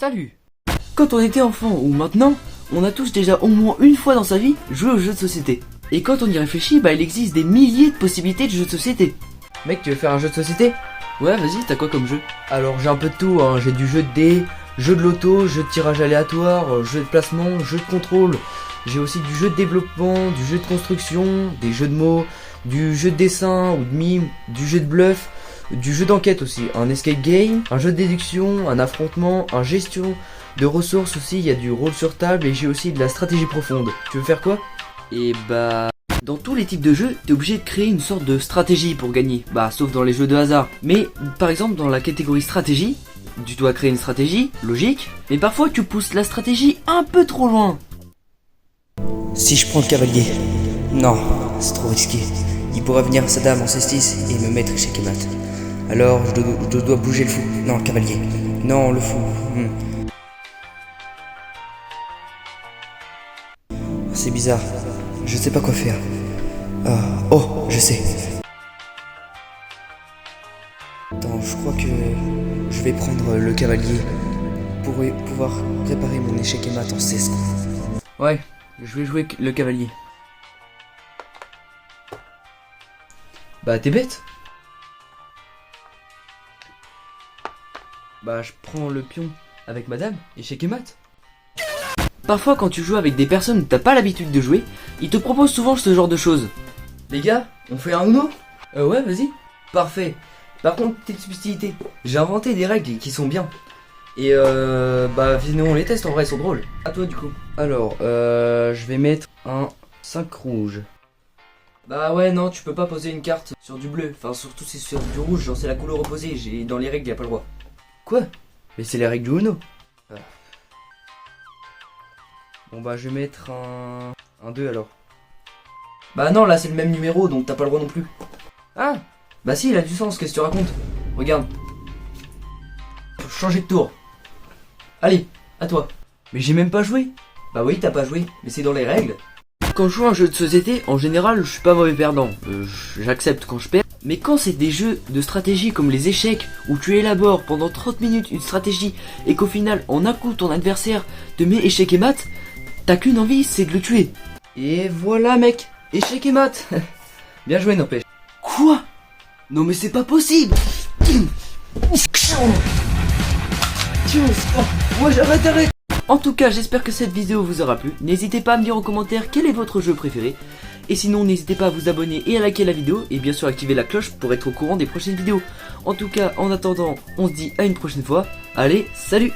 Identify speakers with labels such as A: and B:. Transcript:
A: Salut! Quand on était enfant ou maintenant, on a tous déjà au moins une fois dans sa vie joué aux jeux de société. Et quand on y réfléchit, il existe des milliers de possibilités de jeux de société. Mec, tu veux faire un jeu de société? Ouais, vas-y, t'as quoi comme jeu? Alors j'ai un peu de tout, hein. J'ai du jeu de dés, jeu de loto, jeu de tirage aléatoire, jeu de placement, jeu de contrôle. J'ai aussi du jeu de développement, du jeu de construction, des jeux de mots, du jeu de dessin ou de mime, du jeu de bluff, du jeu d'enquête aussi, un escape game, un jeu de déduction, un affrontement, un gestion de ressources aussi, il y a du rôle sur table et j'ai aussi de la stratégie profonde. Tu veux faire quoi? Et dans tous les types de jeux, t'es obligé de créer une sorte de stratégie pour gagner. Sauf dans les jeux de hasard. Mais, par exemple, dans la catégorie stratégie, tu dois créer une stratégie, logique, mais parfois tu pousses la stratégie un peu trop loin.
B: Si je prends le cavalier, non, c'est trop risqué. Il pourrait venir sa dame en C6 et me mettre chez Kemat. Alors je dois bouger le fou. Non, le cavalier. Non, le fou. C'est bizarre. Je sais pas quoi faire. Oh, je sais. Attends, je crois que je vais prendre le cavalier pour pouvoir préparer mon échec et mat en 16.
A: Ouais, je vais jouer le cavalier. T'es bête. Je prends le pion avec madame, échec et mat. Parfois quand tu joues avec des personnes où t'as pas l'habitude de jouer, ils te proposent souvent ce genre de choses. Les gars, on fait un Uno? Ouais, vas-y. Parfait. Par contre, petite subtilité, j'ai inventé des règles qui sont bien. Et venez on les teste, en vrai, ils sont drôles. À toi du coup. Alors, je vais mettre un 5 rouge. Ouais, non, tu peux pas poser une carte sur du bleu. Enfin, surtout c'est sur du rouge, genre c'est la couleur opposée. Dans les règles, y a pas le droit. Quoi? Mais c'est les règles du Uno. Je vais mettre un 2 alors. Non, là c'est le même numéro, donc t'as pas le droit non plus. Ah, si, il a du sens, qu'est-ce que tu racontes? Regarde. Faut changer de tour. Allez, à toi. Mais j'ai même pas joué. Oui, t'as pas joué, mais c'est dans les règles. Quand je joue à un jeu de société, en général, je suis pas mauvais perdant. J'accepte quand je perds. Mais quand c'est des jeux de stratégie comme les échecs, où tu élabores pendant 30 minutes une stratégie et qu'au final, en un coup, ton adversaire te met échec et mat, t'as qu'une envie, c'est de le tuer. Et voilà, mec, échec et mat. Bien joué, n'empêche. Quoi? Non mais c'est pas possible. Moi j'arrête. En tout cas, j'espère que cette vidéo vous aura plu. N'hésitez pas à me dire en commentaire quel est votre jeu préféré. Et sinon, n'hésitez pas à vous abonner et à liker la vidéo. Et bien sûr, activer la cloche pour être au courant des prochaines vidéos. En tout cas, en attendant, on se dit à une prochaine fois. Allez, salut!